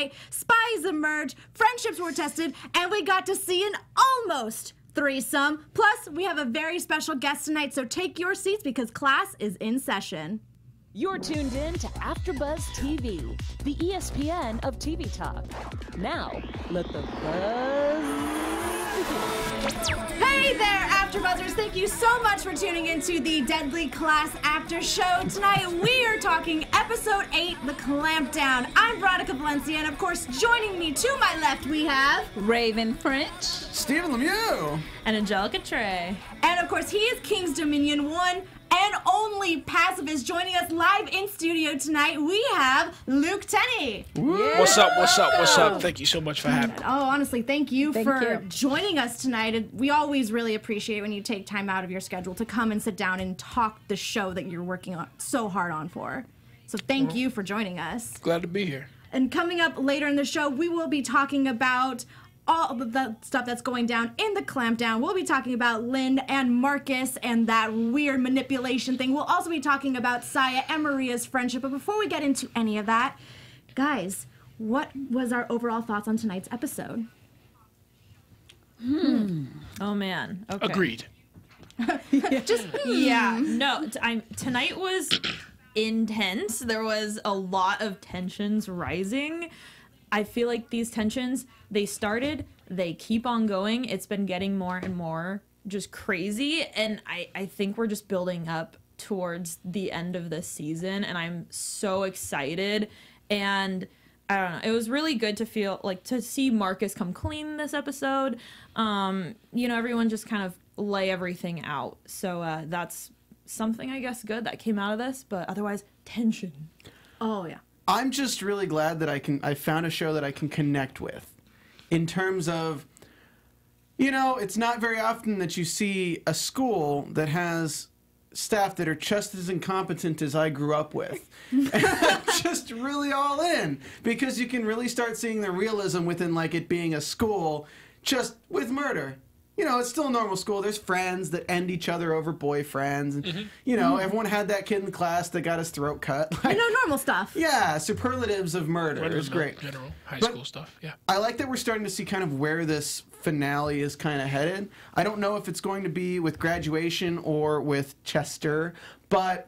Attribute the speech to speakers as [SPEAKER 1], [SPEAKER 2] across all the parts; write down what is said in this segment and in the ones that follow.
[SPEAKER 1] tonight. Spies emerged, friendships were tested, and we got to see an almost threesome. Plus, we have a very special guest tonight, so take your seats because class is in session.
[SPEAKER 2] You're tuned in to AfterBuzz TV, the ESPN of TV talk. Now, let the buzz begin.
[SPEAKER 1] Hey there, AfterBuzzers! Thank you so much for tuning into the Deadly Class After Show. Tonight, we are talking Episode 8, The Clampdown. I'm Veronica Valencia, and of course, joining me to my left, we have...
[SPEAKER 3] Raiven French.
[SPEAKER 4] Stephen Lemieux.
[SPEAKER 3] And Angelica Trae.
[SPEAKER 1] And of course, he is King's Dominion 1 and only pacifist. Joining us live in studio tonight, we have Luke Tennie.
[SPEAKER 4] Yeah.
[SPEAKER 5] What's up, what's up, what's up? Thank you so much for having me.
[SPEAKER 1] Oh, honestly, thank you for joining us tonight. We always really appreciate when you take time out of your schedule to come and sit down and talk the show that you're working on so hard on for. So thank you for joining us.
[SPEAKER 5] Glad to be here.
[SPEAKER 1] And coming up later in the show, we will be talking about all of the stuff that's going down in the Clampdown. We'll be talking about Lynn and Marcus and that weird manipulation thing. We'll also be talking about Saya and Maria's friendship. But before we get into any of that, guys, what was our overall thoughts on tonight's episode?
[SPEAKER 3] Oh, man. Okay.
[SPEAKER 5] Agreed.
[SPEAKER 3] Yeah. No, tonight was intense. There was a lot of tensions rising. I feel like these tensions, they started, they keep on going. It's been getting more and more just crazy. And I think we're just building up towards the end of this season. And I'm so excited. And I don't know, it was really good to feel like to see Marcus come clean this episode. You know, everyone just kind of lay everything out. So that's something, I guess, good that came out of this. But otherwise, tension.
[SPEAKER 1] Oh, yeah.
[SPEAKER 4] I'm just really glad that I found a show that I can connect with. In terms of, you know, it's not very often that you see a school that has staff that are just as incompetent as I grew up with. And I'm just really all in. Because you can really start seeing the realism within, like, it being a school just with murder. You know, it's still a normal school. There's friends that end each other over boyfriends. And, you know, everyone had that kid in class that got his throat cut. Like,
[SPEAKER 1] You know, normal stuff.
[SPEAKER 4] yeah, superlatives of murder. It was great.
[SPEAKER 5] General, high
[SPEAKER 4] But
[SPEAKER 5] school stuff, yeah.
[SPEAKER 4] I like that we're starting to see kind of where this finale is kind of headed. I don't know if it's going to be with graduation or with Chester, but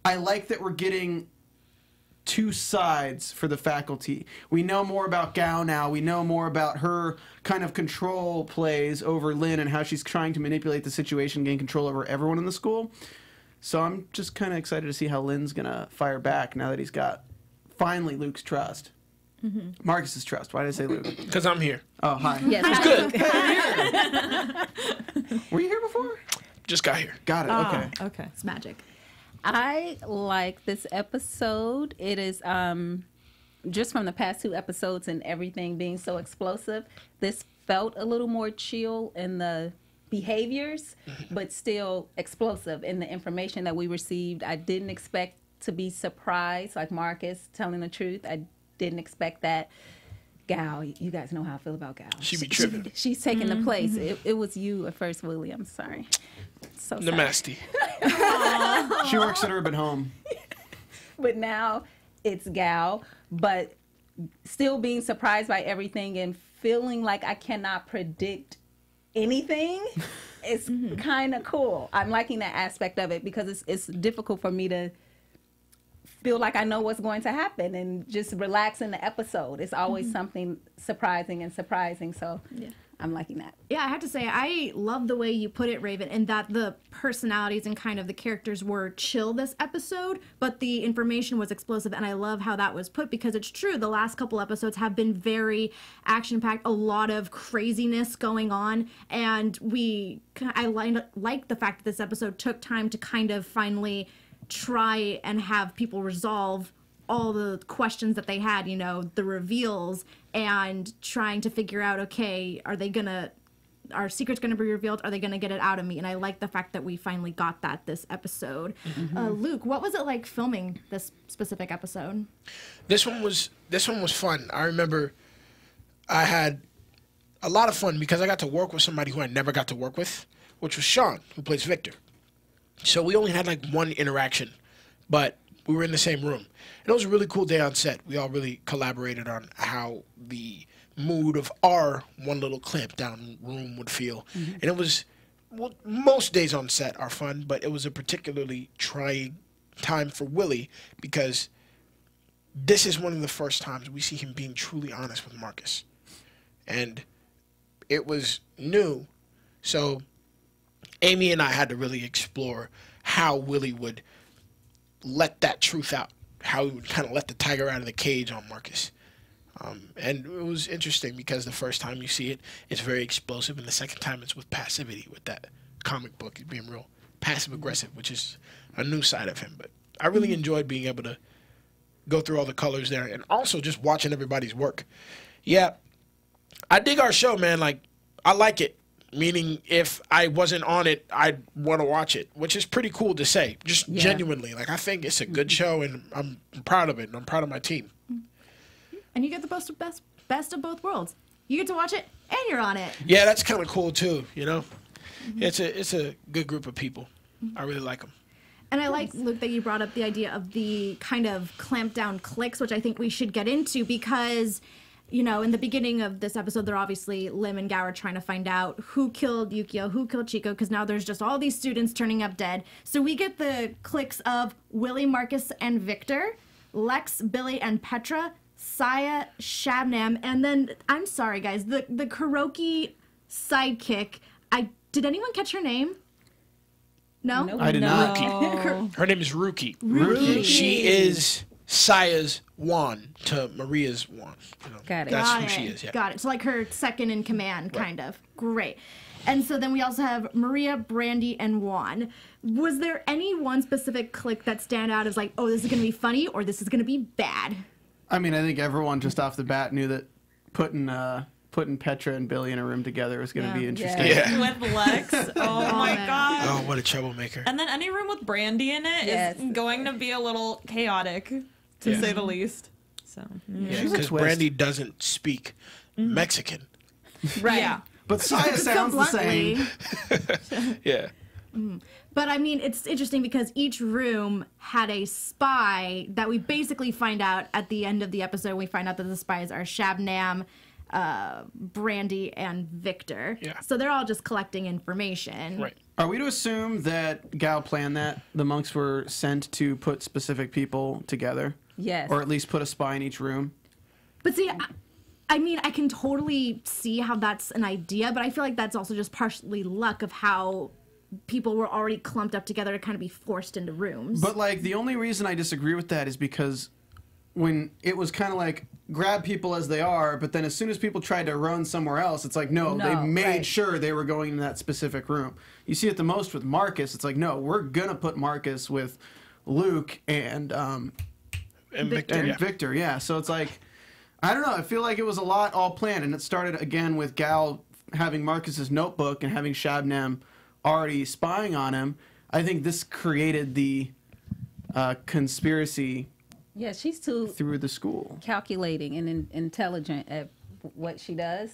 [SPEAKER 4] I like that we're getting two sides for the faculty. We know more about Gao now. We know more about her kind of control plays over Lynn and how she's trying to manipulate the situation, gain control over everyone in the school. So I'm just kind of excited to see how Lynn's going to fire back now that he's got finally Luke's trust. Marcus's trust. Why did I say Luke?
[SPEAKER 5] Because I'm here.
[SPEAKER 4] Oh, hi.
[SPEAKER 3] Yes.
[SPEAKER 5] It's good.
[SPEAKER 4] Were you here before?
[SPEAKER 5] Just got here.
[SPEAKER 4] Got it. Okay.
[SPEAKER 3] Okay.
[SPEAKER 1] It's magic.
[SPEAKER 3] I like this episode. It is just from the past two episodes and everything being so explosive. This felt a little more chill in the behaviors, but still explosive in the information that we received. I didn't expect to be surprised, like Marcus telling the truth. I didn't expect that. Gal, you guys know how I feel about Gal.
[SPEAKER 5] She be tripping.
[SPEAKER 3] She's taking the place. It was you at first, Willie. I'm sorry. So sorry.
[SPEAKER 5] Namaste.
[SPEAKER 4] She works at Urban Home.
[SPEAKER 3] But now it's Gal, but still being surprised by everything and feeling like I cannot predict anything is kind of cool. I'm liking that aspect of it because it's difficult for me to feel like I know what's going to happen and just relax in the episode. It's always something surprising. So
[SPEAKER 1] Yeah.
[SPEAKER 3] I'm liking that.
[SPEAKER 1] Yeah, I have to say, I love the way you put it, Raiven, and that the personalities and kind of the characters were chill this episode, but the information was explosive, and I love how that was put because it's true. The last couple episodes have been very action-packed, a lot of craziness going on, and I like the fact that this episode took time to kind of finally try and have people resolve all the questions that they had, you know, the reveals, and trying to figure out, okay, our secret's gonna be revealed? Are they gonna get it out of me? And I like the fact that we finally got that this episode. Luke, what was it like filming this specific episode?
[SPEAKER 5] This one was fun. I remember I had a lot of fun because I got to work with somebody who I never got to work with, which was Sean, who plays Victor. So we only had like one interaction, but we were in the same room. And it was a really cool day on set. We all really collaborated on how the mood of our one little Clampdown room would feel. And it was, well, most days on set are fun, but it was a particularly trying time for Willie because this is one of the first times we see him being truly honest with Marcus. And it was new. So Amy and I had to really explore how Willie would let that truth out, how he would kind of let the tiger out of the cage on Marcus. And it was interesting because the first time you see it, it's very explosive, and the second time it's with passivity, with that comic book. He's being real passive-aggressive, which is a new side of him. But I really enjoyed being able to go through all the colors there and also just watching everybody's work. Yeah, I dig our show, man. Like, I like it. Meaning, if I wasn't on it, I'd want to watch it, which is pretty cool to say. Just genuinely. Like, I think it's a good show, and I'm proud of it, and I'm proud of my team.
[SPEAKER 1] And you get the best of both worlds. You get to watch it, and you're on it.
[SPEAKER 5] Yeah, that's kind of cool, too, you know? It's a good group of people. I really like them.
[SPEAKER 1] And I like, Luke, that you brought up the idea of the kind of Clampdown cliques, which I think we should get into because, you know, in the beginning of this episode, they're obviously, Lim and Gao are trying to find out who killed Yukio, who killed Chico, because now there's just all these students turning up dead. So we get the cliques of Willie, Marcus, and Victor, Lex, Billy, and Petra, Saya, Shabnam, and then, I'm sorry, guys, the karaoke sidekick. Did anyone catch her name? No?
[SPEAKER 2] Nope.
[SPEAKER 4] I did not.
[SPEAKER 5] Her name is Ruki.
[SPEAKER 1] Ruki.
[SPEAKER 5] She is Saya's Juan to Maria's Juan. You know,
[SPEAKER 2] Got it.
[SPEAKER 5] That's
[SPEAKER 1] Got
[SPEAKER 5] who
[SPEAKER 1] it.
[SPEAKER 5] she is, yeah.
[SPEAKER 1] Got it. So like her second in command, kind of. Great. And so then we also have Maria, Brandy, and Juan. Was there any one specific clique that stand out as like, oh, this is going to be funny or this is going to be bad?
[SPEAKER 4] I mean, I think everyone just off the bat knew that putting Petra and Billy in a room together was going to be interesting.
[SPEAKER 5] Yeah.
[SPEAKER 3] With Lex. Oh my
[SPEAKER 1] man.
[SPEAKER 3] god.
[SPEAKER 5] Oh, what a troublemaker.
[SPEAKER 3] And then any room with Brandy in it is going to be a little chaotic, to say the least. So
[SPEAKER 5] Yeah,
[SPEAKER 4] She's a
[SPEAKER 5] because
[SPEAKER 4] twist.
[SPEAKER 5] Brandy doesn't speak Mexican.
[SPEAKER 3] right. Yeah.
[SPEAKER 4] But Saya sounds the same.
[SPEAKER 5] Yeah.
[SPEAKER 1] But I mean, it's interesting because each room had a spy that we basically find out at the end of the episode. We find out that the spies are Shabnam, Brandy, and Victor.
[SPEAKER 5] Yeah.
[SPEAKER 1] So they're all just collecting information.
[SPEAKER 5] Right.
[SPEAKER 4] Are we to assume that Gao planned that? The monks were sent to put specific people together?
[SPEAKER 2] Yes.
[SPEAKER 4] Or at least put a spy in each room?
[SPEAKER 1] But see, I mean, I can totally see how that's an idea, but I feel like that's also just partially luck of how people were already clumped up together to kind of be forced into rooms.
[SPEAKER 4] But, like, the only reason I disagree with that is because when it was kind of like, grab people as they are, but then as soon as people tried to run somewhere else, it's like, no, they made
[SPEAKER 2] right.
[SPEAKER 4] sure they were going in that specific room. You see it the most with Marcus. It's like, no, we're going to put Marcus with Luke and
[SPEAKER 5] Victor.
[SPEAKER 4] Victor, yeah. So it's like, I don't know. I feel like it was a lot all planned, and it started again with Gal having Marcus's notebook and having Shabnam already spying on him. I think this created the conspiracy.
[SPEAKER 2] Yeah, she's too
[SPEAKER 4] through the school,
[SPEAKER 2] calculating and intelligent at what she does.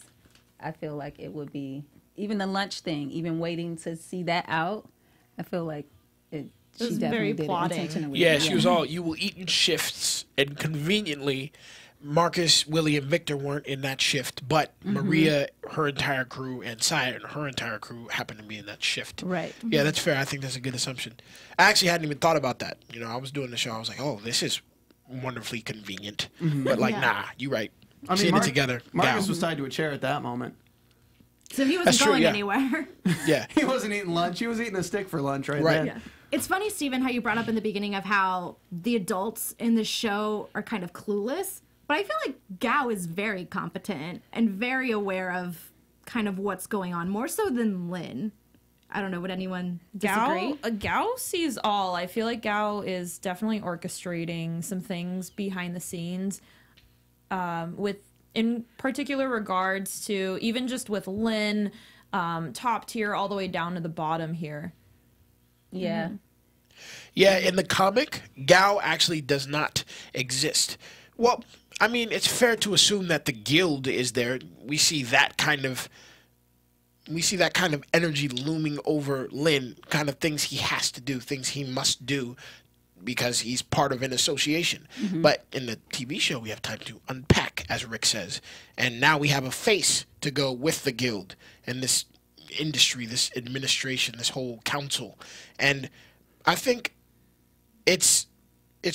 [SPEAKER 2] I feel like it would be even the lunch thing, even waiting to see that out. I feel like she
[SPEAKER 3] was
[SPEAKER 2] definitely
[SPEAKER 3] very
[SPEAKER 2] did
[SPEAKER 3] plotting.
[SPEAKER 2] it intentionally.
[SPEAKER 5] Yeah, she was all, you will eat in shifts, and conveniently, Marcus, Willie, and Victor weren't in that shift, but Maria, her entire crew, and Saya and her entire crew happened to be in that shift.
[SPEAKER 2] Right.
[SPEAKER 5] Yeah, that's fair. I think that's a good assumption. I actually hadn't even thought about that. You know, I was doing the show. I was like, oh, this is wonderfully convenient. But, like, nah, you're right.
[SPEAKER 4] I mean,
[SPEAKER 5] Seeing it together.
[SPEAKER 4] Marcus
[SPEAKER 5] down.
[SPEAKER 4] was tied to a chair at that moment.
[SPEAKER 1] So he wasn't
[SPEAKER 5] That's true,
[SPEAKER 1] going
[SPEAKER 5] yeah.
[SPEAKER 1] anywhere.
[SPEAKER 5] Yeah.
[SPEAKER 4] He wasn't eating lunch. He was eating a stick for lunch right
[SPEAKER 5] Right.
[SPEAKER 4] then.
[SPEAKER 1] Yeah. It's funny, Stephen, how you brought up in the beginning of how the adults in the show are kind of clueless. But I feel like Gao is very competent and very aware of kind of what's going on, more so than Lin. I don't know, would anyone disagree?
[SPEAKER 3] Gao sees all. I feel like Gao is definitely orchestrating some things behind the scenes, with in particular regards to even just with Lin, top tier all the way down to the bottom here.
[SPEAKER 2] Yeah.
[SPEAKER 5] Yeah, in the comic, Gao actually does not exist. Well, I mean, it's fair to assume that the guild is there. We see that kind of energy looming over Lin, kind of things he has to do, things he must do, because he's part of an association. But in the TV show, we have time to unpack, as Rick says. And now we have a face to go with the guild and this industry, this administration, this whole council. And I think it's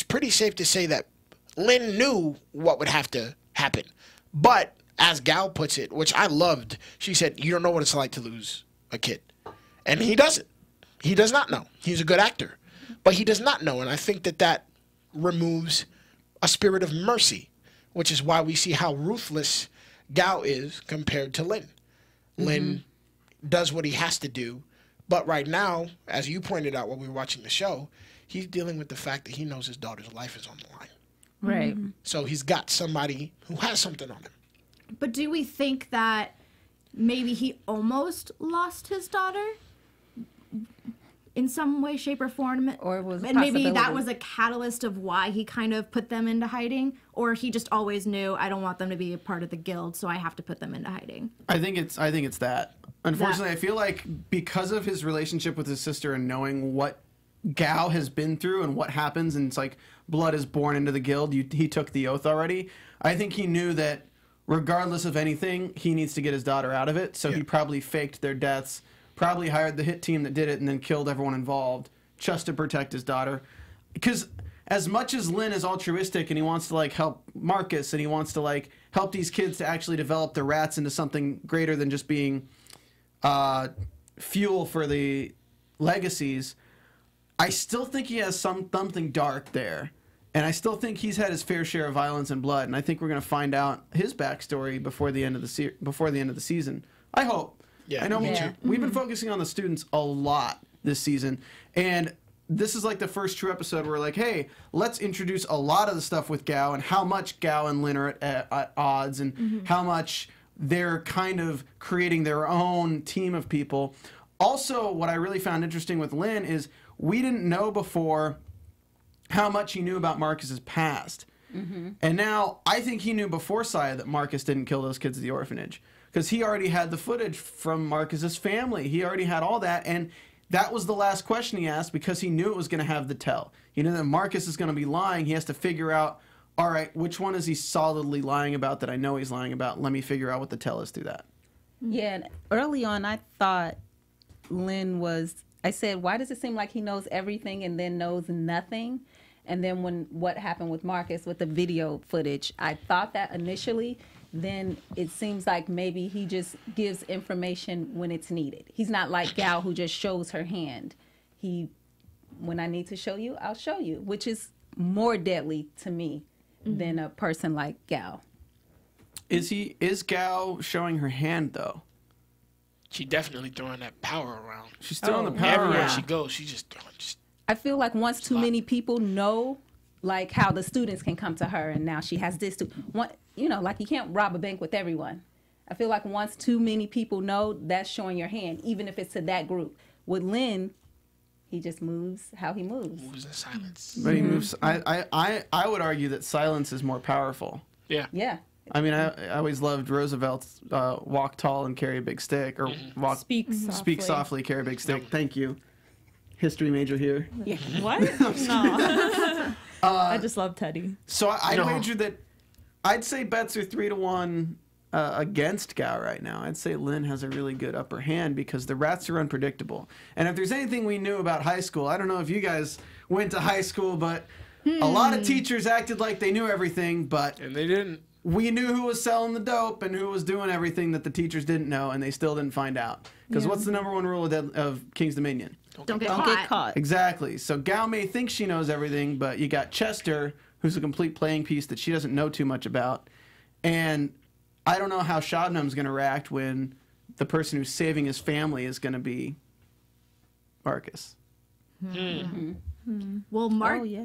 [SPEAKER 5] pretty safe to say that Lynn knew what would have to happen. But as Gal puts it, which I loved, she said, you don't know what it's like to lose a kid. And he doesn't. He does not know. He's a good actor. But he does not know. And I think that removes a spirit of mercy, which is why we see how ruthless Gal is compared to Lynn. Lynn does what he has to do. But right now, as you pointed out while we were watching the show, he's dealing with the fact that he knows his daughter's life is on the line.
[SPEAKER 6] Right.
[SPEAKER 5] So he's got somebody who has something on him.
[SPEAKER 1] But do we think that maybe he almost lost his daughter in some way, shape, or form?
[SPEAKER 6] Or was a
[SPEAKER 1] and maybe that
[SPEAKER 6] possibility.
[SPEAKER 1] was a catalyst of why he kind of put them into hiding? Or he just always knew, I don't want them to be a part of the guild, so I have to put them into hiding?
[SPEAKER 4] I think it's that. Unfortunately, I feel like because of his relationship with his sister and knowing what Gao has been through and what happens, and it's like blood is born into the guild, he took the oath already. I think he knew that regardless of anything, he needs to get his daughter out of it. So he probably faked their deaths, probably hired the hit team that did it, and then killed everyone involved just to protect his daughter. Because as much as Lynn is altruistic and he wants to like help Marcus and he wants to like help these kids to actually develop the rats into something greater than just being fuel for the legacies, I still think he has something dark there. And I still think he's had his fair share of violence and blood, and I think we're going to find out his backstory before the end of the season. I hope.
[SPEAKER 5] Yeah,
[SPEAKER 4] I know
[SPEAKER 5] me too.
[SPEAKER 4] we've been focusing on the students a lot this season, and this is like the first true episode where we're like, hey, let's introduce a lot of the stuff with Gao and how much Gao and Lynn are at odds, and how much they're kind of creating their own team of people. Also, what I really found interesting with Lynn is we didn't know before how much he knew about Marcus's past. And now I think he knew before Saya that Marcus didn't kill those kids at the orphanage, because he already had the footage from Marcus's family. He already had all that, and that was the last question he asked because he knew it was going to have the tell. He knew that Marcus is going to be lying. He has to figure out, all right, which one is he solidly lying about that I know he's lying about? Let me figure out what the tell is through that.
[SPEAKER 6] Yeah, and early on, I thought Lynn was. I said, why does it seem like he knows everything and then knows nothing? And then when what happened with Marcus with the video footage, I thought that initially. Then it seems like maybe he just gives information when it's needed. He's not like Gal who just shows her hand. When I need to show you, I'll show you, which is more deadly to me than a person like Gal.
[SPEAKER 4] Is Gao showing her hand though?
[SPEAKER 5] She definitely throwing that power around.
[SPEAKER 4] She's throwing the power
[SPEAKER 5] Everywhere
[SPEAKER 4] around.
[SPEAKER 5] she goes, she's just throwing.
[SPEAKER 6] I feel like once too many people know, like how the students can come to her and now she has this like you can't rob a bank with everyone. I feel like once too many people know, that's showing your hand, even if it's to that group. With Lynn, he just moves how he moves.
[SPEAKER 5] Moves in silence.
[SPEAKER 4] But he moves. I would argue that silence is more powerful.
[SPEAKER 5] Yeah.
[SPEAKER 6] Yeah.
[SPEAKER 4] I mean, I always loved Roosevelt's walk tall and carry a big stick, or speak softly, carry a big stick. Thank you. History major here.
[SPEAKER 6] Yeah.
[SPEAKER 3] What? No. I just love Teddy.
[SPEAKER 4] So I wager that I'd say bets are 3-1 against Gao right now. I'd say Lynn has a really good upper hand because the rats are unpredictable. And if there's anything we knew about high school, I don't know if you guys went to high school, but a lot of teachers acted like they knew everything, but
[SPEAKER 5] And they didn't.
[SPEAKER 4] we knew who was selling the dope and who was doing everything that the teachers didn't know, and they still didn't find out. Because what's the #1 rule of King's Dominion?
[SPEAKER 1] Don't get
[SPEAKER 6] Don't get caught.
[SPEAKER 4] Exactly. So Gao may think she knows everything, but you got Chester, who's a complete playing piece that she doesn't know too much about. And I don't know how Shabnam's going to react when the person who's saving his family is going to be Marcus.
[SPEAKER 1] Well, Mark.
[SPEAKER 6] Oh, yeah.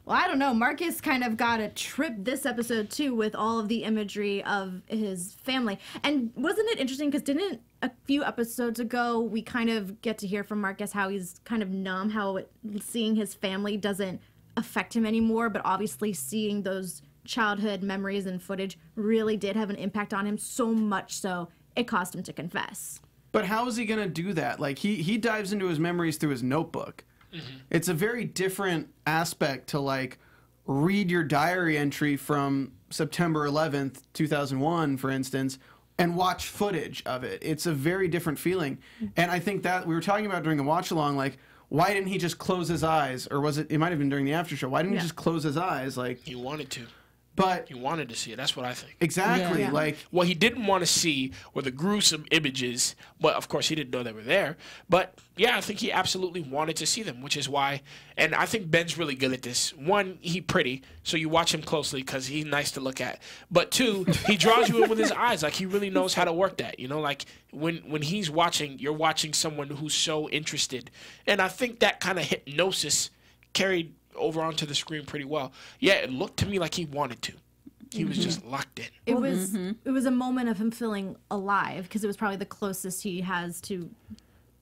[SPEAKER 1] Well, I don't know. Marcus kind of got a trip this episode, too, with all of the imagery of his family. And wasn't it interesting? Because didn't a few episodes ago we kind of get to hear from Marcus how he's kind of numb, how seeing his family doesn't affect him anymore. But obviously seeing those childhood memories and footage really did have an impact on him, so much so it caused him to confess.
[SPEAKER 4] But how is he going to do that? Like, he dives into his memories through his notebook. It's a very different aspect to like read your diary entry from September 11th, 2001, for instance, and watch footage of it. It's a very different feeling. And I think that we were talking about during the watch along, like, why didn't he just close his eyes? Or was it might have been during the after show. Why didn't he just close his eyes? Like,
[SPEAKER 5] He wanted to.
[SPEAKER 4] but
[SPEAKER 5] He wanted to see it. That's what I think.
[SPEAKER 4] exactly,
[SPEAKER 1] Yeah.
[SPEAKER 4] like,
[SPEAKER 5] What he didn't want to see were the gruesome images, but of course he didn't know they were there. But yeah, I think he absolutely wanted to see them, which is why. And I think Ben's really good at this. One, he pretty, so you watch him closely because he's nice to look at. But two, he draws you in with his eyes. Like, he really knows how to work that. You know, like when he's watching, you're watching someone who's so interested. And I think that kind of hypnosis carried over onto the screen pretty well. Yeah, it looked to me like he wanted to. He was just locked in.
[SPEAKER 1] It was a moment of him feeling alive because it was probably the closest he has to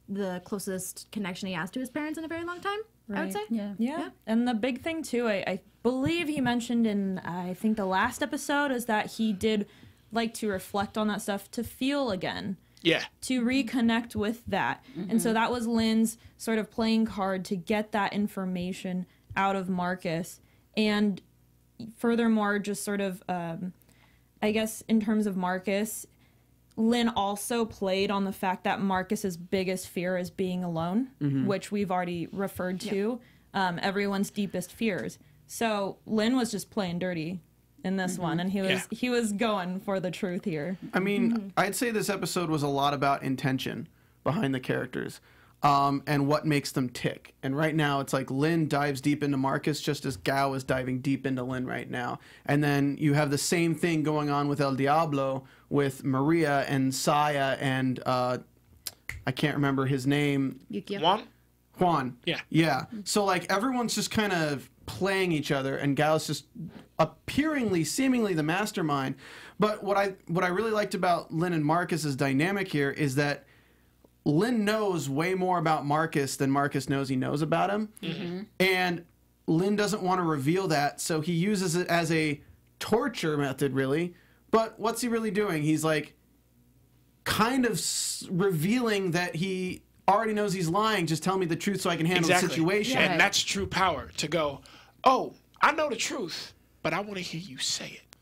[SPEAKER 1] the closest connection he has to his parents in a very long time. I would say.
[SPEAKER 3] Yeah. And the big thing too, I believe he mentioned in I think the last episode, is that he did like to reflect on that stuff to feel again.
[SPEAKER 5] Yeah.
[SPEAKER 3] To reconnect with that. And so that was Lynn's sort of playing card to get that information out of Marcus. And furthermore, just sort of, I guess in terms of Marcus, Lynn also played on the fact that Marcus's biggest fear is being alone, which we've already referred to, everyone's deepest fears. So Lynn was just playing dirty in this one, and he was going for the truth here.
[SPEAKER 4] I mean, I'd say this episode was a lot about intention behind the characters. And what makes them tick. And right now, it's like Lynn dives deep into Marcus just as Gao is diving deep into Lynn right now. And then you have the same thing going on with El Diablo, with Maria and Saya and I can't remember his name.
[SPEAKER 1] Yukio.
[SPEAKER 5] Juan?
[SPEAKER 4] Yeah.
[SPEAKER 5] Yeah.
[SPEAKER 4] So like everyone's just kind of playing each other, and Gao's just appearingly, seemingly the mastermind. But what I really liked about Lynn and Marcus's dynamic here is that Lynn knows way more about Marcus than Marcus knows he knows about him. And Lynn doesn't want to reveal that, so he uses it as a torture method, really. But what's he really doing? He's like kind of revealing that he already knows he's lying. Just tell me the truth so I can handle the situation.
[SPEAKER 5] And that's true power, to go, oh, I know the truth, but I want to hear you say it.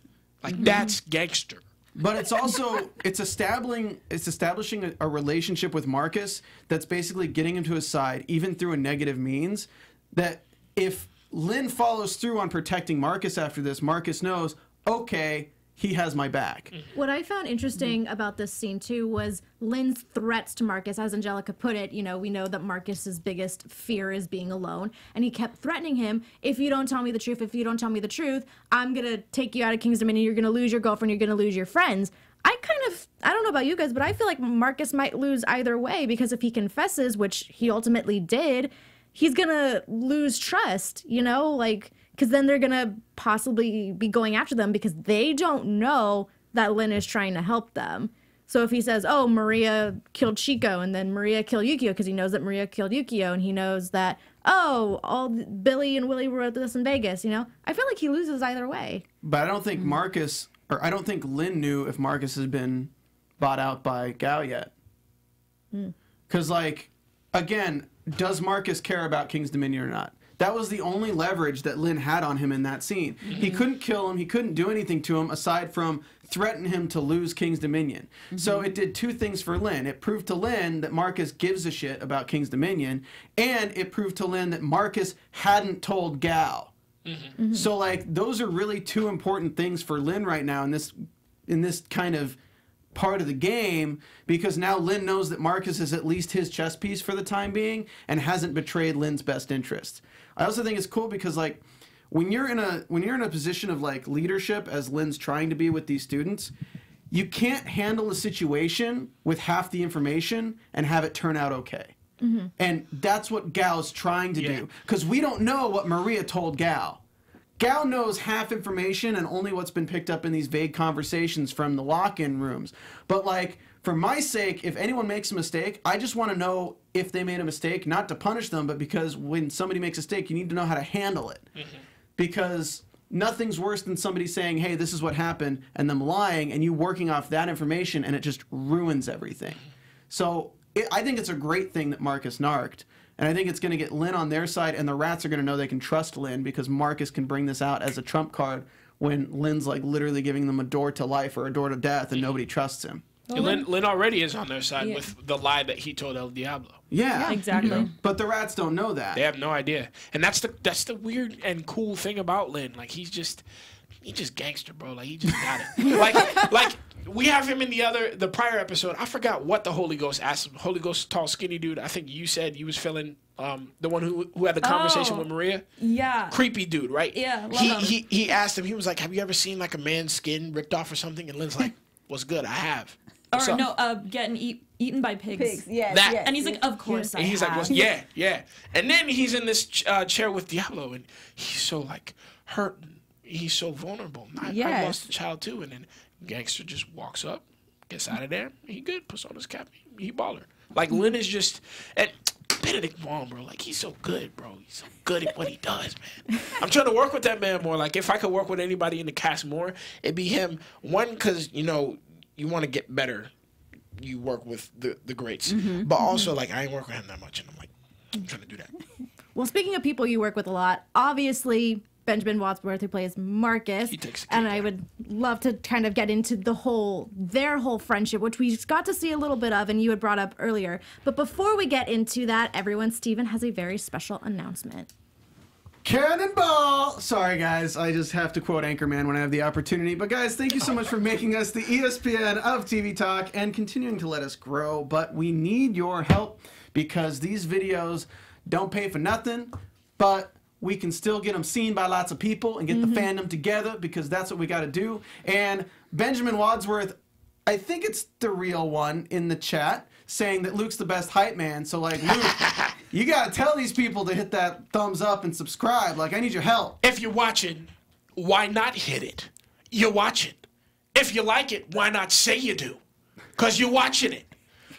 [SPEAKER 5] Like, that's gangster.
[SPEAKER 4] But it's also it's establishing a relationship with Marcus that's basically getting him to his side, even through a negative means. That if Lynn follows through on protecting Marcus after this, Marcus knows, okay, he has my back.
[SPEAKER 1] What I found interesting about this scene too was Lynn's threats to Marcus. As Angelica put it, you know, we know that Marcus's biggest fear is being alone, and he kept threatening him, if you don't tell me the truth, if you don't tell me the truth, I'm gonna take you out of King's Dominion, you're gonna lose your girlfriend, you're gonna lose your friends. I don't know about you guys, but I feel like Marcus might lose either way, because if he confesses, which he ultimately did, he's gonna lose trust, you know, like, because then they're gonna possibly be going after them because they don't know that Lynn is trying to help them. So if he says, oh, Maria killed Chico, and then Maria killed Yukio, because he knows that Maria killed Yukio, and he knows that, oh, all Billy and Willie were at this in Vegas, you know, I feel like he loses either way.
[SPEAKER 4] But I don't think I don't think Lynn knew if Marcus has been bought out by Gao yet. Because, like, again, does Marcus care about King's Dominion or not? That was the only leverage that Lynn had on him in that scene. He couldn't kill him. He couldn't do anything to him aside from threaten him to lose King's Dominion. So it did two things for Lynn. It proved to Lynn that Marcus gives a shit about King's Dominion, and it proved to Lynn that Marcus hadn't told Gao. So, like, those are really two important things for Lynn right now in this kind of part of the game, because now Lynn knows that Marcus is at least his chess piece for the time being and hasn't betrayed Lynn's best interests. I also think it's cool because, like, when you're in a position of like leadership, as Lynn's trying to be with these students, you can't handle a situation with half the information and have it turn out okay. And that's what Gao's trying to do, because we don't know what Maria told Gao. Gao knows half information and only what's been picked up in these vague conversations from the lock-in rooms. But, like, for my sake, if anyone makes a mistake, I just want to know if they made a mistake, not to punish them, but because when somebody makes a mistake, you need to know how to handle it. Because nothing's worse than somebody saying, hey, this is what happened, and them lying, and you working off that information, and it just ruins everything. So I think it's a great thing that Marcus narked. And I think it's going to get Lynn on their side, and the rats are going to know they can trust Lynn because Marcus can bring this out as a trump card when Lynn's like literally giving them a door to life or a door to death, and nobody trusts him.
[SPEAKER 5] Lynn already is on their side with the lie that he told El Diablo.
[SPEAKER 4] Yeah,
[SPEAKER 3] exactly.
[SPEAKER 4] You know? But the rats don't know that.
[SPEAKER 5] They have no idea, and that's the weird and cool thing about Lynn. Like he just gangster, bro. Like he just got it. like we have him in the prior episode. I forgot what the Holy Ghost asked him. Holy Ghost, tall, skinny dude. I think you said you was feeling the one who had the conversation with Maria.
[SPEAKER 3] Yeah.
[SPEAKER 5] Creepy dude, right?
[SPEAKER 3] Yeah.
[SPEAKER 5] He asked him. He was like, "Have you ever seen like a man's skin ripped off or something?" And Lynn's like, "What's good? I have."
[SPEAKER 3] Or
[SPEAKER 5] So-
[SPEAKER 3] no, getting eaten by pigs.
[SPEAKER 6] Pigs, yes,
[SPEAKER 5] That-
[SPEAKER 6] yes.
[SPEAKER 3] And he's like, of course I
[SPEAKER 5] And he's
[SPEAKER 3] have.
[SPEAKER 5] like, well, yeah. And then he's in this chair with Diablo, and he's so like hurt. He's so vulnerable. I
[SPEAKER 6] Yes.
[SPEAKER 5] lost a child too. And then Gangster just walks up, gets out of there. He good. Puts on his cap. He baller. Like Lynn is just and Benedict Wong, bro. Like he's so good, bro. He's so good at what he does, man. I'm trying to work with that man more. Like if I could work with anybody in the cast more, it'd be him. One, because you want to get better. You work with the greats, but also like I ain't working with him that much, and I'm trying to do that.
[SPEAKER 1] Well, speaking of people you work with a lot, obviously Benjamin Wadsworth, who plays Marcus,
[SPEAKER 5] He takes a
[SPEAKER 1] and
[SPEAKER 5] kick
[SPEAKER 1] I
[SPEAKER 5] out.
[SPEAKER 1] would love to kind of get into their whole friendship, which we got to see a little bit of, and you had brought up earlier. But before we get into that, everyone, Stephen has a very special announcement.
[SPEAKER 4] Cannonball! Sorry, guys. I just have to quote Anchorman when I have the opportunity. But, guys, thank you so much for making us the ESPN of TV Talk and continuing to let us grow. But we need your help because these videos don't pay for nothing, but we can still get them seen by lots of people and get the fandom together because that's what we got to do. And Benjamin Wadsworth, I think it's the real one in the chat, saying that Luke's the best hype man. So, like, Luke, you got to tell these people to hit that thumbs up and subscribe. Like, I need your help.
[SPEAKER 5] If you're watching, why not hit it? You're watching. If you like it, why not say you do? Because you're watching it.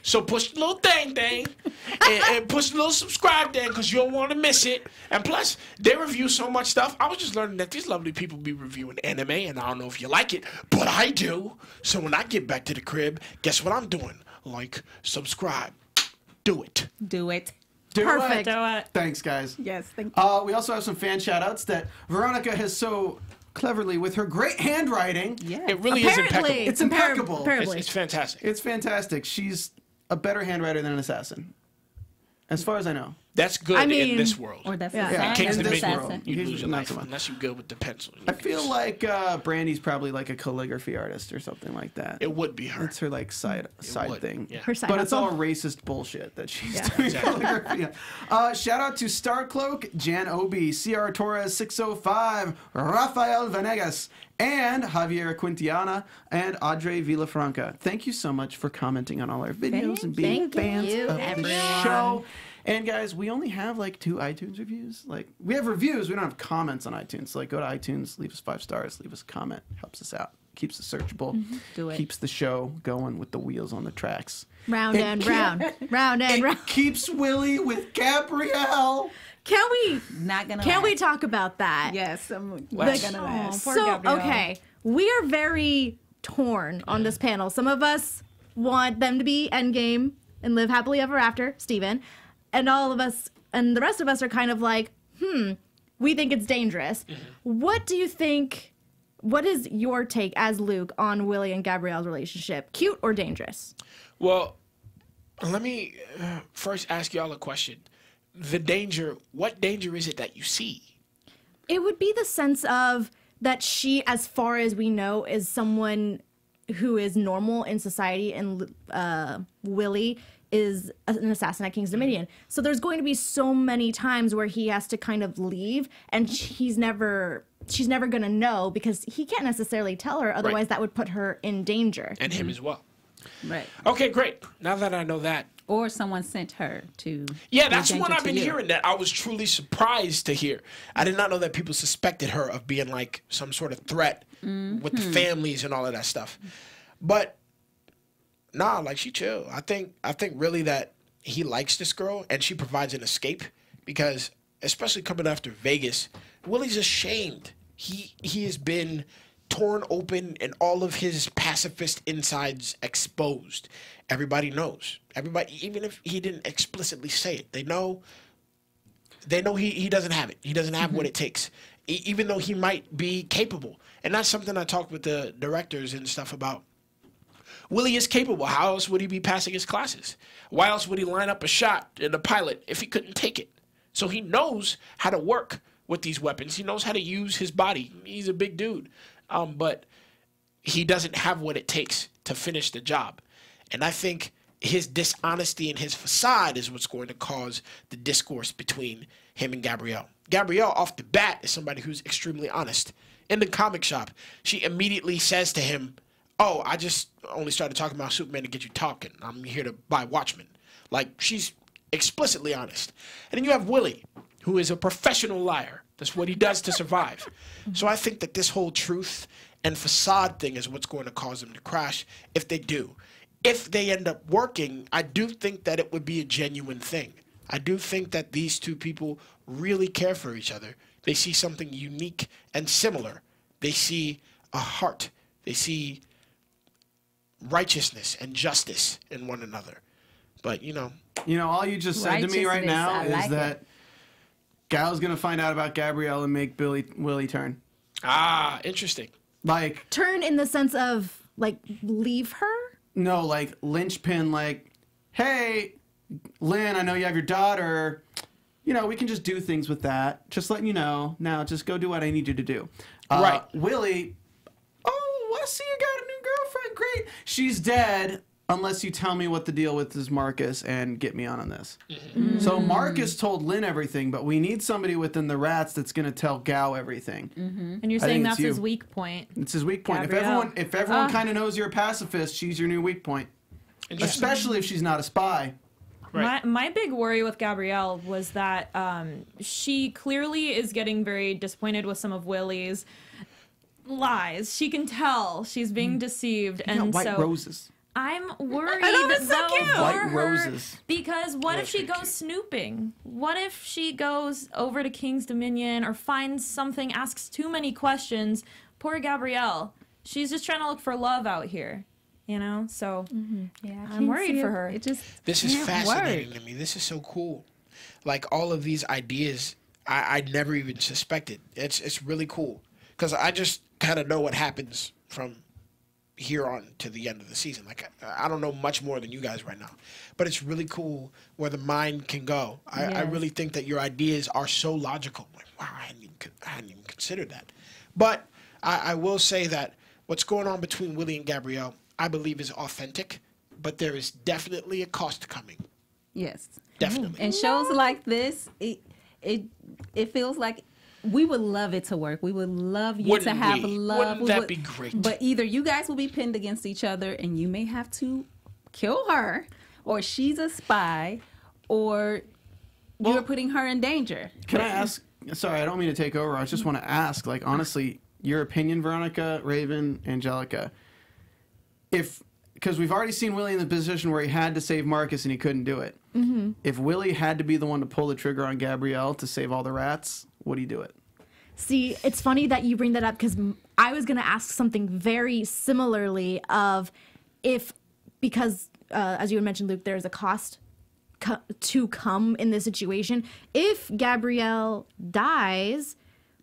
[SPEAKER 5] So push the little thing and push the little subscribe thing because you don't want to miss it. And plus, they review so much stuff. I was just learning that these lovely people be reviewing anime, and I don't know if you like it, but I do. So when I get back to the crib, guess what I'm doing? Like, subscribe. Do it.
[SPEAKER 6] Do it.
[SPEAKER 4] Do
[SPEAKER 1] Perfect.
[SPEAKER 4] it.
[SPEAKER 3] Do it.
[SPEAKER 4] Thanks, guys.
[SPEAKER 6] Yes, thank you.
[SPEAKER 4] We also have some fan shout-outs that Veronica has so cleverly, with her great handwriting,
[SPEAKER 6] Yeah.
[SPEAKER 5] It really is impeccable.
[SPEAKER 4] It's impeccable.
[SPEAKER 5] It's fantastic.
[SPEAKER 4] It's fantastic. She's a better handwriter than an assassin, as far as I know.
[SPEAKER 5] That's good
[SPEAKER 1] I
[SPEAKER 5] in
[SPEAKER 1] mean-
[SPEAKER 5] this world.
[SPEAKER 6] Or that's
[SPEAKER 1] Yeah.
[SPEAKER 6] the
[SPEAKER 1] Yeah,
[SPEAKER 6] sign
[SPEAKER 5] King's
[SPEAKER 6] of the
[SPEAKER 5] Dominion,
[SPEAKER 6] assassin.
[SPEAKER 5] you lose your
[SPEAKER 4] Not
[SPEAKER 5] life
[SPEAKER 4] so much.
[SPEAKER 5] unless you're good with the pencil.
[SPEAKER 4] I feel like Brandy's probably like a calligraphy artist or something like that.
[SPEAKER 5] it would be her.
[SPEAKER 4] It's her like side
[SPEAKER 5] would,
[SPEAKER 4] thing.
[SPEAKER 5] yeah.
[SPEAKER 1] Her side
[SPEAKER 4] But it's
[SPEAKER 1] hustle.
[SPEAKER 4] all racist bullshit that she's
[SPEAKER 1] Yeah.
[SPEAKER 4] doing.
[SPEAKER 5] Exactly.
[SPEAKER 4] calligraphy. Shout out to Starcloak, Jan Obi, CR Torres 605, Rafael Venegas, and Javier Quintiana and Audrey Villafranca. Thank you so much for commenting on all our videos and being
[SPEAKER 1] Thank
[SPEAKER 4] fans
[SPEAKER 1] you,
[SPEAKER 4] of the
[SPEAKER 1] everyone.
[SPEAKER 4] show. And guys, we only have like 2 iTunes reviews. Like we have reviews, we don't have comments on iTunes. So, like go to iTunes, leave us 5 stars, leave us a comment, helps us out, keeps us searchable,
[SPEAKER 6] Do it.
[SPEAKER 4] keeps the show going with the wheels on the tracks.
[SPEAKER 1] Round
[SPEAKER 4] It
[SPEAKER 1] and
[SPEAKER 4] keep-
[SPEAKER 1] round, round and
[SPEAKER 4] It
[SPEAKER 1] round.
[SPEAKER 4] keeps Willie with Gabrielle.
[SPEAKER 1] Can we?
[SPEAKER 6] Not gonna
[SPEAKER 1] Can
[SPEAKER 6] lie.
[SPEAKER 1] we talk about that?
[SPEAKER 6] Yes, I'm not
[SPEAKER 5] Let's.
[SPEAKER 6] gonna lie.
[SPEAKER 3] Poor
[SPEAKER 1] So
[SPEAKER 3] Gabrielle.
[SPEAKER 1] okay, we are very torn on this panel. Some of us want them to be endgame and live happily ever after, Steven. And all of us, and the rest of us are kind of like, we think it's dangerous. What do you think, what is your take as Luke on Willie and Gabrielle's relationship? Cute or dangerous?
[SPEAKER 5] Well, let me first ask y'all a question. What danger is it that you see?
[SPEAKER 1] It would be the sense of that she, as far as we know, is someone who is normal in society, and Willie is an assassin at King's Dominion. So there's going to be so many times where he has to kind of leave, and she's never going to know because he can't necessarily tell her. Otherwise, that would put her in danger.
[SPEAKER 5] And him as well.
[SPEAKER 6] Right.
[SPEAKER 5] Okay, great. Now that I know that.
[SPEAKER 6] Or someone sent her to.
[SPEAKER 5] Yeah,
[SPEAKER 6] be a
[SPEAKER 5] that's what
[SPEAKER 6] danger
[SPEAKER 5] I've
[SPEAKER 6] to
[SPEAKER 5] been
[SPEAKER 6] you.
[SPEAKER 5] hearing that I was truly surprised to hear. I did not know that people suspected her of being like some sort of threat with the families and all of that stuff. But nah, like she chill. I think really that he likes this girl and she provides an escape because especially coming after Vegas, Willie's ashamed. He has been torn open and all of his pacifist insides exposed. Everybody knows. Everybody, even if he didn't explicitly say it, they know They know he doesn't have it. He doesn't have what it takes, even though he might be capable. And that's something I talked with the directors and stuff about. Willie is capable. How else would he be passing his classes? Why else would he line up a shot in the pilot if he couldn't take it? So he knows how to work with these weapons. He knows how to use his body. He's a big dude. But he doesn't have what it takes to finish the job. And I think his dishonesty and his facade is what's going to cause the discourse between him and Gabrielle. Gabrielle, off the bat, is somebody who's extremely honest. In the comic shop, she immediately says to him, oh, I just only started talking about Superman to get you talking. I'm here to buy Watchmen. Like, she's explicitly honest. And then you have Willie, who is a professional liar. That's what he does to survive. So I think that this whole truth and facade thing is what's going to cause them to crash if they do. If they end up working, I do think that it would be a genuine thing. I do think that these two people really care for each other. They see something unique and similar. They see a heart. They see righteousness and justice in one another. But, you know,
[SPEAKER 4] all you just said to me right now is that Gal's going to find out about Gabrielle and make Willie turn.
[SPEAKER 5] Ah, interesting.
[SPEAKER 4] Like,
[SPEAKER 1] turn in the sense of, like, leave her?
[SPEAKER 4] No, like, linchpin, like, hey, Lynn, I know you have your daughter. You know, we can just do things with that. Just letting you know. Now, just go do what I need you to do.
[SPEAKER 5] Right.
[SPEAKER 4] Willie, oh, I see you got a new girlfriend. Great. She's dead unless you tell me what the deal with is Marcus and get me on this. Mm-hmm. So Marcus told Lynn everything, but we need somebody within the rats that's going to tell Gal everything.
[SPEAKER 3] Mm-hmm. And you're saying that's his weak point.
[SPEAKER 4] It's his weak point. If everyone kind of knows you're a pacifist, she's your new weak point. Especially if she's not a spy.
[SPEAKER 3] Right. My big worry with Gabrielle was that she clearly is getting very disappointed with some of Willie's lies. She can tell she's being deceived, and
[SPEAKER 4] white roses.
[SPEAKER 3] I'm worried
[SPEAKER 4] White
[SPEAKER 3] her
[SPEAKER 4] roses.
[SPEAKER 3] because what if she goes snooping? What if she goes over to King's Dominion or finds something, asks too many questions? Poor Gabrielle. She's just trying to look for love out here. You know, so
[SPEAKER 6] yeah,
[SPEAKER 3] I'm worried for her.
[SPEAKER 5] This is fascinating to me. This is so cool. Like all of these ideas, I never even suspected. It's really cool because I just kind of know what happens from here on to the end of the season. Like I don't know much more than you guys right now, but it's really cool where the mind can go. I really think that your ideas are so logical. Like wow, I hadn't even considered that. But I will say that what's going on between Willie and Gabrielle, I believe is authentic, but there is definitely a cost coming.
[SPEAKER 6] Yes.
[SPEAKER 5] Definitely.
[SPEAKER 6] And shows like this, it feels like we would love it to work. We would love you to have love.
[SPEAKER 5] Wouldn't that be great?
[SPEAKER 6] But either you guys will be pinned against each other and you may have to kill her, or she's a spy, or you're putting her in danger.
[SPEAKER 4] Can I ask? Sorry, I don't mean to take over. I just want to ask, like, honestly, your opinion, Veronica, Raiven, Angelica. Because we've already seen Willie in the position where he had to save Marcus and he couldn't do it. Mm-hmm. If Willie had to be the one to pull the trigger on Gabrielle to save all the rats, would he do it?
[SPEAKER 1] See, it's funny that you bring that up because I was going to ask something very similarly of because as you had mentioned, Luke, there's a cost to come in this situation. If Gabrielle dies,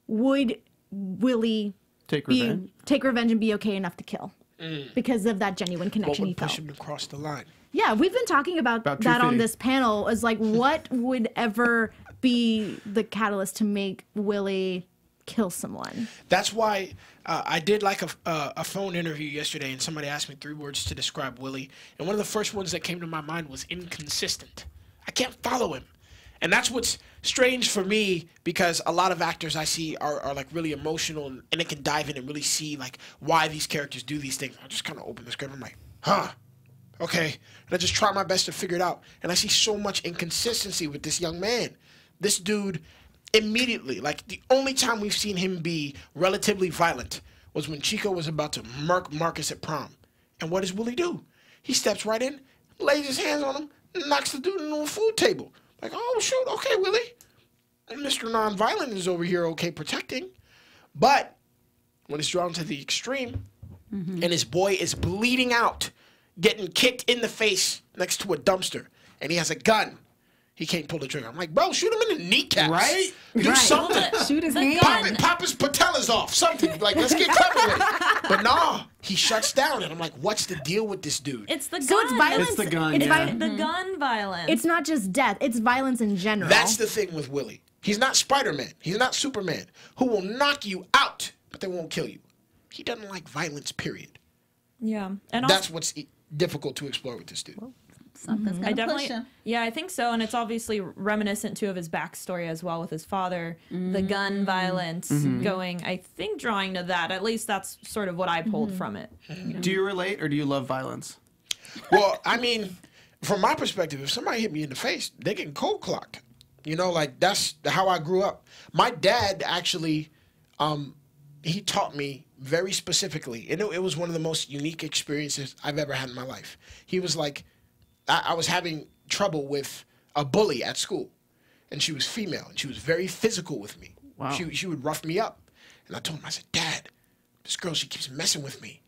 [SPEAKER 1] would Willie
[SPEAKER 4] take revenge
[SPEAKER 1] and be okay enough to kill? Because of that genuine connection he felt.
[SPEAKER 5] Push him to cross the line.
[SPEAKER 1] Yeah, we've been talking about that on this panel. Is like, what would ever be the catalyst to make Willie kill someone?
[SPEAKER 5] That's why I did like a phone interview yesterday, and somebody asked me 3 words to describe Willie, and one of the first ones that came to my mind was inconsistent. I can't follow him. And that's what's strange for me, because a lot of actors I see are like really emotional and they can dive in and really see like why these characters do these things. I just kind of open the script and I'm like, huh, okay. And I just try my best to figure it out. And I see so much inconsistency with this young man. This dude immediately, like the only time we've seen him be relatively violent was when Chico was about to murk Marcus at prom. And what does Willie do? He steps right in, lays his hands on him, and knocks the dude into a food table. Like, oh, shoot, okay, Willie. And Mr. Nonviolent is over here, okay, protecting. But when it's drawn to the extreme and his boy is bleeding out, getting kicked in the face next to a dumpster, and he has a gun, He can't pull the trigger. I'm like, bro, shoot him in the kneecaps.
[SPEAKER 4] Right?
[SPEAKER 5] Do something.
[SPEAKER 6] Shoot his hand.
[SPEAKER 5] Pop his patellas off. Something. Like, let's get clever with it. But nah, he shuts down. And I'm like, what's the deal with this dude?
[SPEAKER 3] It's the gun.
[SPEAKER 1] So it's violence.
[SPEAKER 4] It's the gun,
[SPEAKER 1] It's
[SPEAKER 4] yeah.
[SPEAKER 3] The gun violence.
[SPEAKER 1] It's not just death. It's violence in general.
[SPEAKER 5] That's the thing with Willie. He's not Spider-Man. He's not Superman, who will knock you out, but they won't kill you. He doesn't like violence, period.
[SPEAKER 3] Yeah. And also,
[SPEAKER 5] That's what's difficult to explore with this dude.
[SPEAKER 6] Something's
[SPEAKER 3] I
[SPEAKER 6] gonna push
[SPEAKER 3] definitely,
[SPEAKER 6] him.
[SPEAKER 3] yeah, I think so, and it's obviously reminiscent too of his backstory as well with his father, the gun violence going. I think drawing to that. At least that's sort of what I pulled from it.
[SPEAKER 4] Do you relate or do you love violence?
[SPEAKER 5] Well, I mean, from my perspective, if somebody hit me in the face, they're getting cold clocked. You know, like that's how I grew up. My dad actually, he taught me very specifically, and it was one of the most unique experiences I've ever had in my life. He was like, I was having trouble with a bully at school, and she was female, and she was very physical with me.
[SPEAKER 4] Wow.
[SPEAKER 5] She would rough me up, and I told him, I said, Dad, this girl, she keeps messing with me,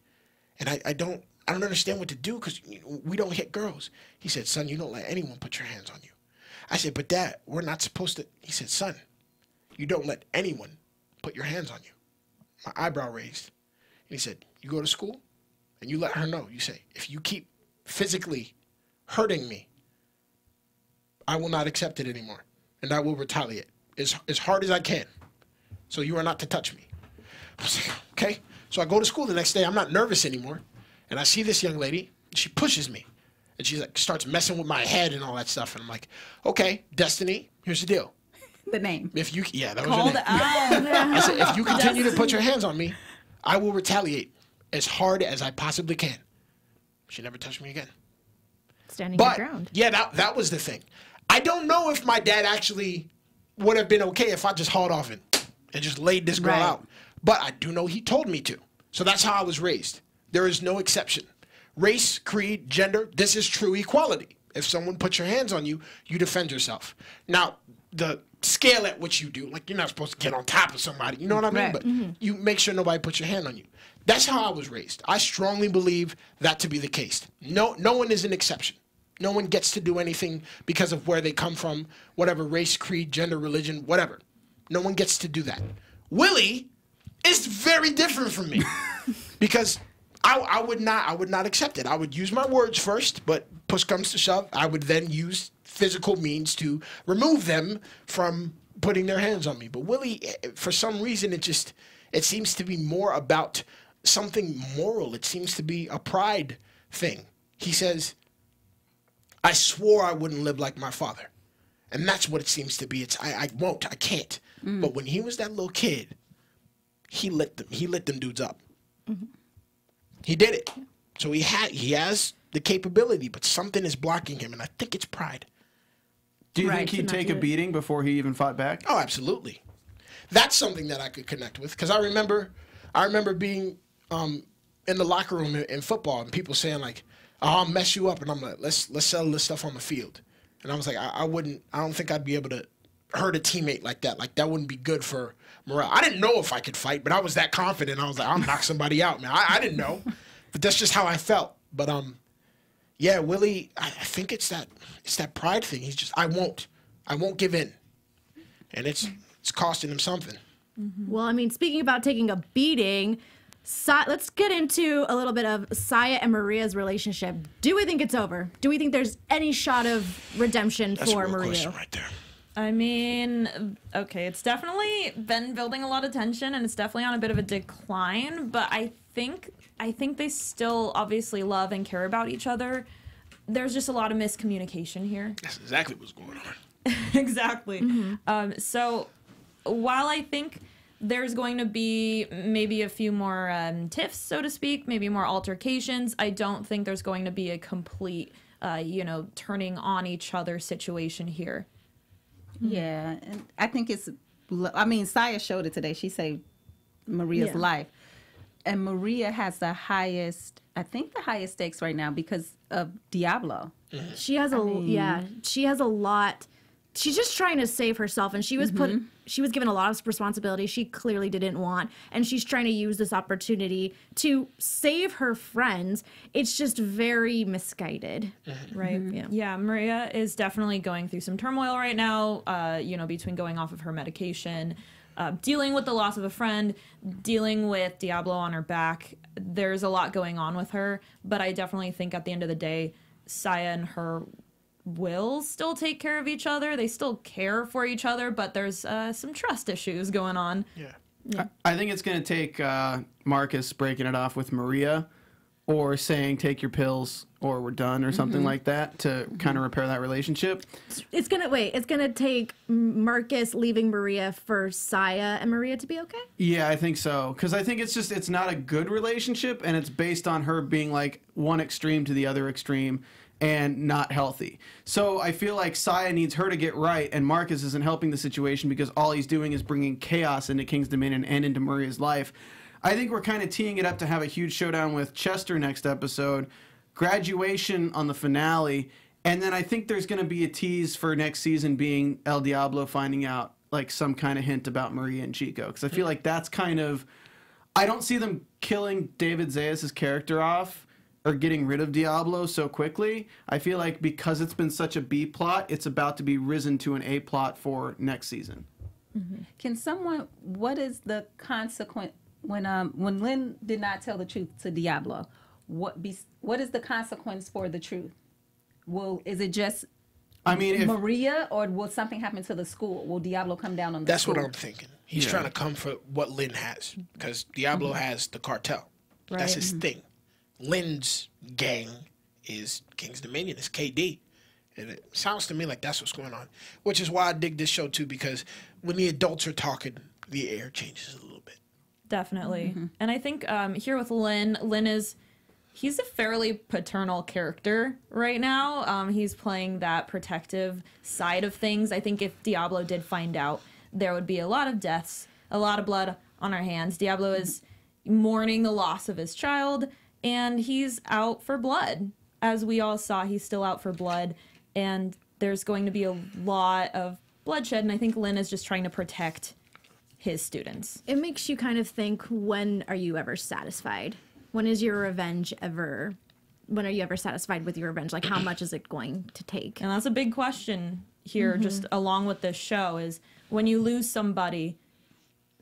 [SPEAKER 5] and I don't understand what to do because we don't hit girls. He said, son, you don't let anyone put your hands on you. I said, but Dad, we're not supposed to. He said, son, you don't let anyone put your hands on you. My eyebrow raised. And he said, you go to school and you let her know. You say, if you keep physically hurting me, I will not accept it anymore. And I will retaliate as hard as I can. So you are not to touch me. I was like, okay. So I go to school the next day. I'm not nervous anymore. And I see this young lady. She pushes me. And she like starts messing with my head and all that stuff. And I'm like, okay, Destiny, here's the deal.
[SPEAKER 6] The name.
[SPEAKER 5] If you, yeah, that was
[SPEAKER 3] Called
[SPEAKER 5] your name.
[SPEAKER 3] out.
[SPEAKER 5] I said, if you continue to put your hands on me, I will retaliate as hard as I possibly can. She never touched me again.
[SPEAKER 1] Standing your
[SPEAKER 5] But
[SPEAKER 1] ground.
[SPEAKER 5] yeah, that was the thing. I don't know if my dad actually would have been okay if I just hauled off and just laid this girl
[SPEAKER 6] Right.
[SPEAKER 5] out. But I do know he told me to. So that's how I was raised. There is no exception. Race, creed, gender, this is true equality. If someone puts your hands on you, you defend yourself. Now, the scale at which you do, like you're not supposed to get on top of somebody, you know what I mean?
[SPEAKER 6] Right.
[SPEAKER 5] But you make sure nobody puts your hand on you. That's how I was raised. I strongly believe that to be the case. No one is an exception. No one gets to do anything because of where they come from, whatever race, creed, gender, religion, whatever. No one gets to do that. Willie is very different from me because I would not accept it. I would use my words first, but push comes to shove, I would then use physical means to remove them from putting their hands on me. But Willie, for some reason, it seems to be more about something moral. It seems to be a pride thing. He says, I swore I wouldn't live like my father. And that's what it seems to be. It's I won't, I can't. But when he was that little kid, he lit them dudes up. He did it. So he has the capability, but something is blocking him, and I think it's pride.
[SPEAKER 4] Do you
[SPEAKER 1] Right,
[SPEAKER 4] think
[SPEAKER 1] to
[SPEAKER 4] he'd
[SPEAKER 1] not
[SPEAKER 4] take
[SPEAKER 1] do
[SPEAKER 4] a
[SPEAKER 1] it.
[SPEAKER 4] beating before he even fought back?
[SPEAKER 5] Oh, absolutely. That's something that I could connect with because I remember being in the locker room in football and people saying like, "Oh, I'll mess you up," and I'm like, "Let's settle this stuff on the field." And I was like, I don't think I'd be able to hurt a teammate like that. Like that wouldn't be good for morale. I didn't know if I could fight, but I was that confident. I was like, I'll knock somebody out, man. I didn't know, but that's just how I felt. But yeah, Willie, I think it's that pride thing. He's just I won't give in, and it's costing him something.
[SPEAKER 1] Well, I mean, speaking about taking a beating, let's get into a little bit of Saya and Maria's relationship. Do we think it's over? Do we think there's any shot of redemption
[SPEAKER 5] That's
[SPEAKER 1] for
[SPEAKER 5] a real
[SPEAKER 1] Maria?
[SPEAKER 5] question right there.
[SPEAKER 3] I mean, okay, it's definitely been building a lot of tension, and it's definitely on a bit of a decline. But I think they still obviously love and care about each other. There's just a lot of miscommunication here.
[SPEAKER 5] That's exactly what's going on.
[SPEAKER 3] Exactly. So while I think there's going to be maybe a few more tiffs, so to speak, maybe more altercations, I don't think there's going to be a complete, turning on each other situation here.
[SPEAKER 6] Yeah, and I think Saya showed it today. She saved Maria's life. And Maria has the highest stakes right now because of Diablo.
[SPEAKER 1] She has she has a lot she's just trying to save herself, and she was she was given a lot of responsibility she clearly didn't want, and she's trying to use this opportunity to save her friends. It's just very misguided.
[SPEAKER 3] Right. Yeah, Maria is definitely going through some turmoil right now, you know, between going off of her medication, dealing with the loss of a friend, dealing with Diablo on her back. There's a lot going on with her, but I definitely think at the end of the day, Saya and her will still take care of each other. They still care for each other, but there's some trust issues going on.
[SPEAKER 5] Yeah.
[SPEAKER 4] I think it's going to take Marcus breaking it off with Maria, or saying take your pills or we're done, or something like that, to kind of repair that relationship.
[SPEAKER 1] It's gonna take Marcus leaving Maria for Saya and Maria to be okay.
[SPEAKER 4] Yeah, I think so, because I think it's not a good relationship, and it's based on her being like one extreme to the other extreme and not healthy. So I feel like Saya needs her to get right, and Marcus isn't helping the situation because all he's doing is bringing chaos into King's Dominion and into Maria's life. I think we're kind of teeing it up to have a huge showdown with Chester next episode, graduation on the finale, and then I think there's going to be a tease for next season being El Diablo finding out like some kind of hint about Maria and Chico, because I feel like that's kind of, I don't see them killing David Zayas' character off or getting rid of Diablo so quickly. I feel like because it's been such a B plot, it's about to be risen to an A plot for next season.
[SPEAKER 6] Can someone, what is the consequence when Lynn did not tell the truth to Diablo? What is the consequence for the truth? Is it just Maria, or will something happen to the school? Will Diablo come down on the
[SPEAKER 5] That's
[SPEAKER 6] school?
[SPEAKER 5] what I'm thinking. He's trying to come for what Lynn has, because Diablo has the cartel. That's his thing. Lynn's gang is King's Dominion, it's KD. And it sounds to me like that's what's going on, which is why I dig this show too, because when the adults are talking, the air changes a little bit.
[SPEAKER 3] Definitely. And I think here with Lynn he's a fairly paternal character right now. He's playing that protective side of things. I think if Diablo did find out, there would be a lot of deaths, a lot of blood on our hands. Diablo is mourning the loss of his child, and he's out for blood. As we all saw, he's still out for blood, and there's going to be a lot of bloodshed, and I think Lynn is just trying to protect his students.
[SPEAKER 1] It makes you kind of think, when are you ever satisfied? When is your revenge ever? When are you ever satisfied with your revenge? Like, how much is it going to take?
[SPEAKER 3] And that's a big question here, just along with this show, is when you lose somebody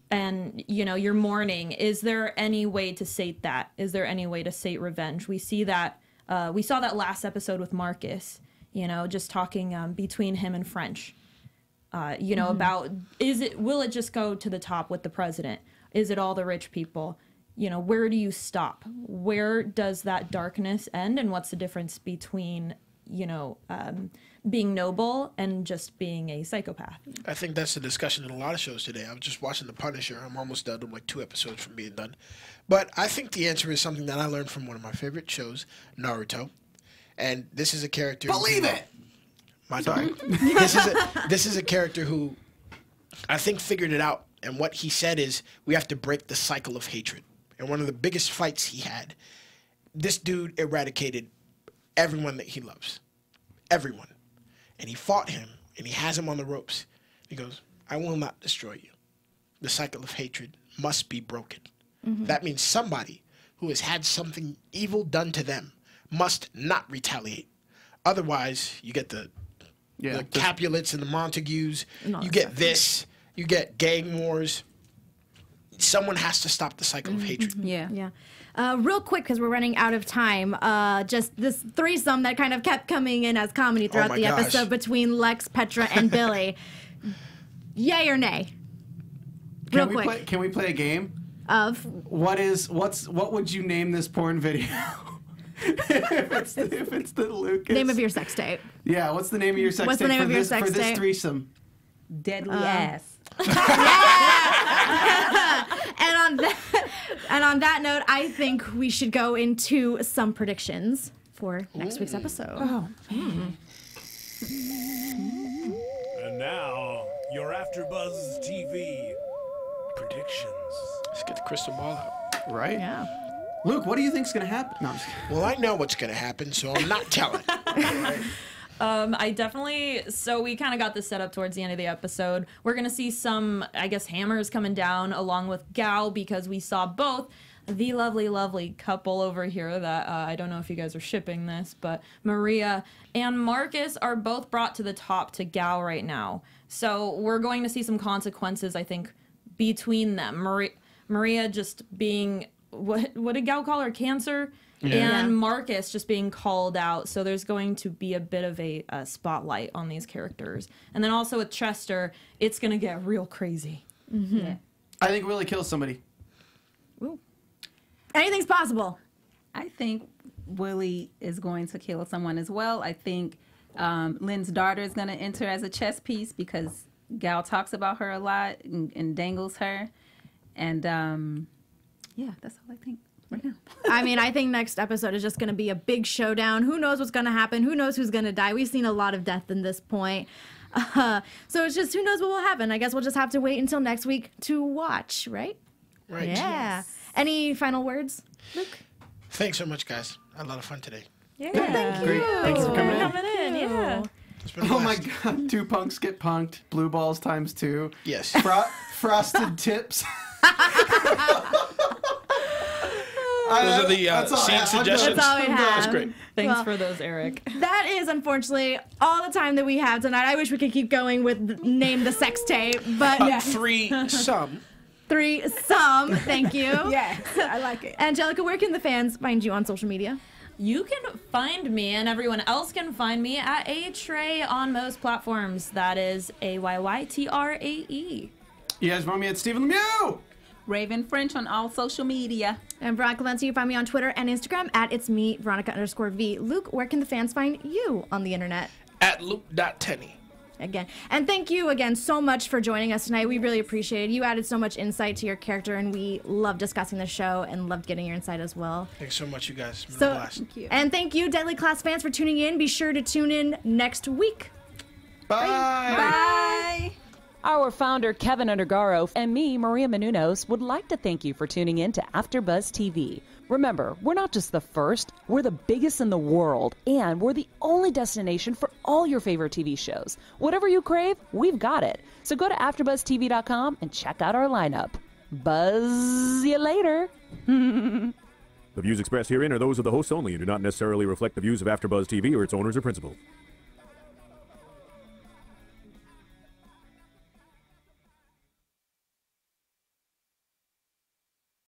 [SPEAKER 3] and, you know, you're mourning, is there any way to sate that? Is there any way to sate revenge? We see that, we saw that last episode with Marcus, you know, just talking between him and French, you know, about, will it just go to the top with the president? Is it all the rich people? You know, where do you stop? Where does that darkness end? And what's the difference between, you know, being noble and just being a psychopath?
[SPEAKER 5] I think that's the discussion in a lot of shows today. I was just watching The Punisher. I'm almost done. I'm like 2 episodes from being done. But I think the answer is something that I learned from one of my favorite shows, Naruto. And this is a character...
[SPEAKER 4] Believe it!
[SPEAKER 5] My dog. This is a character who I think figured it out. And what he said is, we have to break the cycle of hatred. And one of the biggest fights he had, this dude eradicated everyone that he loves. Everyone. And he fought him, and he has him on the ropes. He goes, I will not destroy you. The cycle of hatred must be broken. That means somebody who has had something evil done to them must not retaliate. Otherwise, you get the Capulets and the Montagues. You get this. You get gang wars. Someone has to stop the cycle of hatred.
[SPEAKER 1] Yeah. Real quick, because we're running out of time, just this threesome that kind of kept coming in as comedy throughout the episode between Lex, Petra, and Billy. Yay or nay? Real quick.
[SPEAKER 4] Can we play a game?
[SPEAKER 1] Of?
[SPEAKER 4] What would you name this porn video? if it's the Lucas.
[SPEAKER 1] Name of your sex tape.
[SPEAKER 4] Yeah, what's the name of your sex tape?
[SPEAKER 1] What's the name of your sex
[SPEAKER 4] for this
[SPEAKER 1] tape?
[SPEAKER 4] threesome?
[SPEAKER 6] Deadly ass.
[SPEAKER 1] And on that note, I think we should go into some predictions for next week's episode.
[SPEAKER 6] Oh, man.
[SPEAKER 7] And now, your AfterBuzz TV predictions.
[SPEAKER 5] Let's get the crystal ball out.
[SPEAKER 4] Right?
[SPEAKER 1] Yeah.
[SPEAKER 4] Luke, what do you think's going to happen? No, I'm just kidding.
[SPEAKER 5] Well, I know what's going to happen, so I'm not telling.
[SPEAKER 3] I definitely, so we kind of got this set up towards the end of the episode. We're going to see some, I guess, hammers coming down along with Gal, because we saw both the lovely, lovely couple over here that I don't know if you guys are shipping this, but Maria and Marcus are both brought to the top to Gal right now. So we're going to see some consequences, I think, between them. Maria just being, what did Gal call her? Cancer? Yeah. And Marcus just being called out. So there's going to be a bit of a spotlight on these characters. And then also with Chester, it's going to get real crazy.
[SPEAKER 1] Mm-hmm.
[SPEAKER 6] Yeah.
[SPEAKER 4] I think Willie kills somebody.
[SPEAKER 1] Ooh. Anything's possible.
[SPEAKER 6] I think Willie is going to kill someone as well. I think Lynn's daughter is going to enter as a chess piece because Gal talks about her a lot and dangles her. And yeah, that's all I think right now.
[SPEAKER 1] I mean, I think next episode is just going to be a big showdown. Who knows what's going to happen? Who knows who's going to die? We've seen a lot of death in this point. So it's just, who knows what will happen? I guess we'll just have to wait until next week to watch, right?
[SPEAKER 5] Right.
[SPEAKER 1] Yeah. Yes. Any final words, Luke?
[SPEAKER 5] Thanks so much, guys. I had a lot of fun today.
[SPEAKER 3] Yeah.
[SPEAKER 1] Thank you.
[SPEAKER 4] Great. Thanks for coming in.
[SPEAKER 3] Yeah.
[SPEAKER 5] It's been a
[SPEAKER 4] Oh my
[SPEAKER 5] blast.
[SPEAKER 4] god, 2 punks get punked. Blue balls times 2.
[SPEAKER 5] Yes.
[SPEAKER 4] Frosted tips.
[SPEAKER 5] Those are the
[SPEAKER 4] That's all I
[SPEAKER 5] scene
[SPEAKER 4] have.
[SPEAKER 5] suggestions.
[SPEAKER 1] That's all we have.
[SPEAKER 5] That's great.
[SPEAKER 3] Thanks
[SPEAKER 1] Well,
[SPEAKER 3] for those, Eric.
[SPEAKER 1] That is unfortunately all the time that we have tonight. I wish we could keep going with Name the Sex Tape, but
[SPEAKER 5] Threesome.
[SPEAKER 1] threesome. Thank you.
[SPEAKER 6] Yes, I like it.
[SPEAKER 1] Angelica, where can the fans find you on social media?
[SPEAKER 3] You can find me, and everyone else can find me, at Trae on most platforms. That is AYYTRAE.
[SPEAKER 4] You guys want me at Stephen Lemieux?
[SPEAKER 6] Raiven French on all social media.
[SPEAKER 1] And Veronica Valencia, you find me on Twitter and Instagram at It's Me, Veronica_V. Luke, where can the fans find you on the internet?
[SPEAKER 5] At Luke.Tennie.
[SPEAKER 1] Again. And thank you again so much for joining us tonight. We really appreciate it. You added so much insight to your character, and we love discussing the show and loved getting your insight as well.
[SPEAKER 5] Thanks so much, you guys. It's been
[SPEAKER 1] So,
[SPEAKER 5] a blast.
[SPEAKER 6] Thank you.
[SPEAKER 1] and thank you, Deadly Class fans, for tuning in. Be sure to tune in next week.
[SPEAKER 4] Bye.
[SPEAKER 6] Bye.
[SPEAKER 2] Our founder, Keven Undergaro, and me, Maria Menounos, would like to thank you for tuning in to AfterBuzz TV. Remember, we're not just the first, we're the biggest in the world, and we're the only destination for all your favorite TV shows. Whatever you crave, we've got it. So go to AfterBuzzTV.com and check out our lineup. Buzz you later.
[SPEAKER 8] The views expressed herein are those of the hosts only and do not necessarily reflect the views of AfterBuzz TV or its owners or principals.